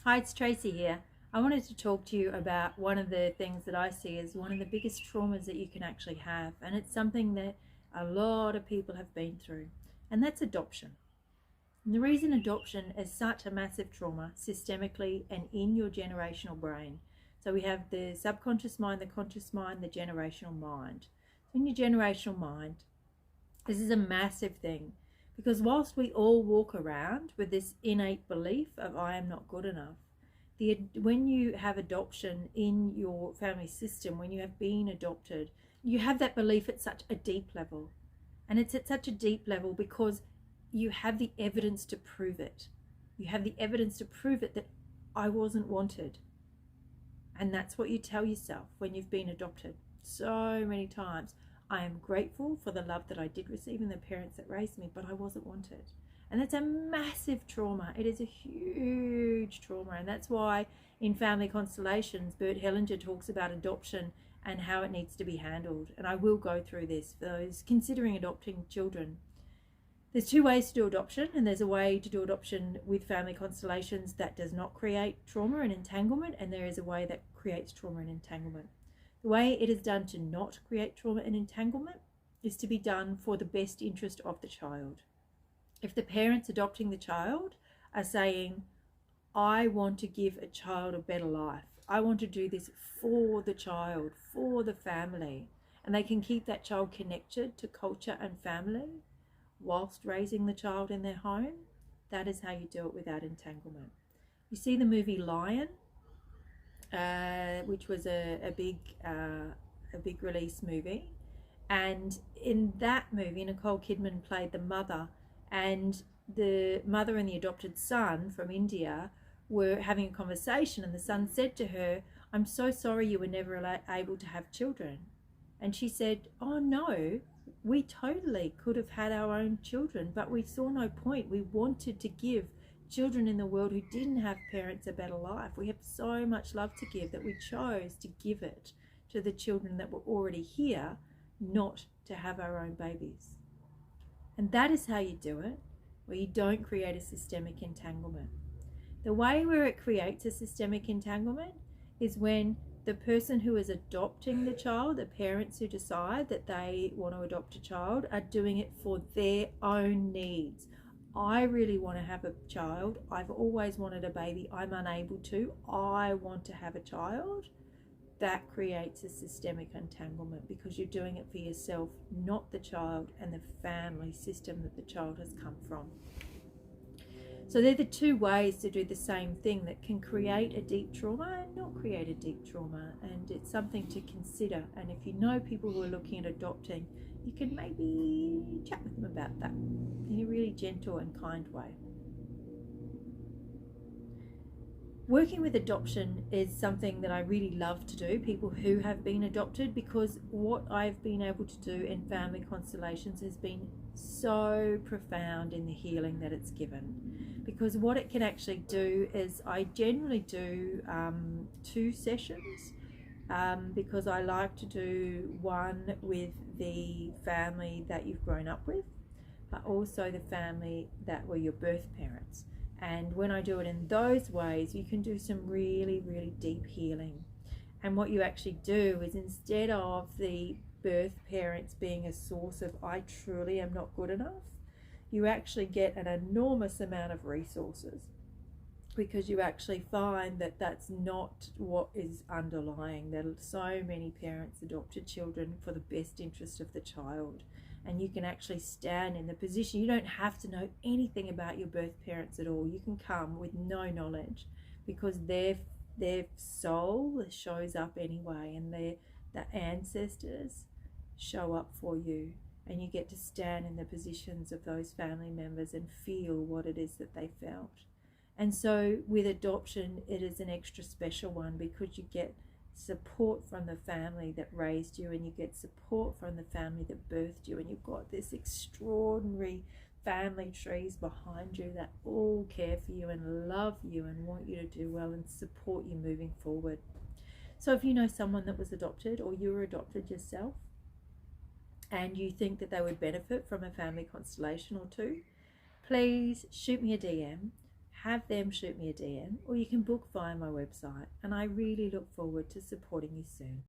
Hi, it's Tracy here. I wanted to talk to you about one of the things that I see as one of the biggest traumas that you can actually have, and it's something that a lot of people have been through, and that's adoption. And the reason adoption is such a massive trauma systemically and in your generational brain. So we have the subconscious mind, the conscious mind, the generational mind. So in your generational mind, this is a massive thing because whilst we all walk around with this innate belief of I am not good enough, when you have adoption in your family system, when you have been adopted, you have that belief at such a deep level. And it's at such a deep level because you have the evidence to prove it. You have the evidence to prove it that I wasn't wanted. And that's what you tell yourself when you've been adopted so many times. I am grateful for the love that I did receive in the parents that raised me, but I wasn't wanted. And that's a massive trauma. It is a huge trauma. And that's why in Family Constellations, Bert Hellinger talks about adoption and how it needs to be handled. And I will go through this for those considering adopting children. There's two ways to do adoption, and there's a way to do adoption with Family Constellations that does not create trauma and entanglement, and there is a way that creates trauma and entanglement. The way it is done to not create trauma and entanglement is to be done for the best interest of the child. If the parents adopting the child are saying, I want to give a child a better life, I want to do this for the child, for the family, and they can keep that child connected to culture and family whilst raising the child in their home, that is how you do it without entanglement. You see the movie Lion, which was a big release movie, and in that movie Nicole Kidman played the mother, and the mother and the adopted son from India were having a conversation, and the son said to her, I'm so sorry you were never able to have children. And she said, oh no, we totally could have had our own children, but we saw no point. We wanted to give children in the world who didn't have parents a better life. We have so much love to give that we chose to give it to the children that were already here, not to have our own babies. And that is how you do it, where you don't create a systemic entanglement. The way where it creates a systemic entanglement is when the person who is adopting the child, the parents who decide that they want to adopt a child, are doing it for their own needs. I really want to have a child. I've always wanted a baby. I'm unable to. I want to have a child. That creates a systemic entanglement because you're doing it for yourself, not the child and the family system that the child has come from. So they're the two ways to do the same thing that can create a deep trauma and not create a deep trauma. And it's something to consider. And if you know people who are looking at adopting, you can maybe chat with them about that in a really gentle and kind way. Working with adoption is something that I really love to do, people who have been adopted, because what I've been able to do in Family Constellations has been so profound in the healing that it's given. Because what it can actually do is I generally do 2 sessions because I like to do one with the family that you've grown up with, but also the family that were your birth parents. And when I do it in those ways, you can do some really, really deep healing. And what you actually do is, instead of the birth parents being a source of I truly am not good enough, you actually get an enormous amount of resources, because you actually find that that's not what is underlying. That so many parents adopted children for the best interest of the child. And you can actually stand in the position. You don't have to know anything about your birth parents at all. You can come with no knowledge, because their soul shows up anyway, and the ancestors show up for you, and you get to stand in the positions of those family members and feel what it is that they felt. And so with adoption, it is an extra special one, because you get support from the family that raised you, and you get support from the family that birthed you, and you've got this extraordinary family trees behind you that all care for you and love you and want you to do well and support you moving forward. So if you know someone that was adopted, or you were adopted yourself, and you think that they would benefit from a family constellation or two, please shoot me a DM. have them shoot me a DM, or you can book via my website. And I really look forward to supporting you soon.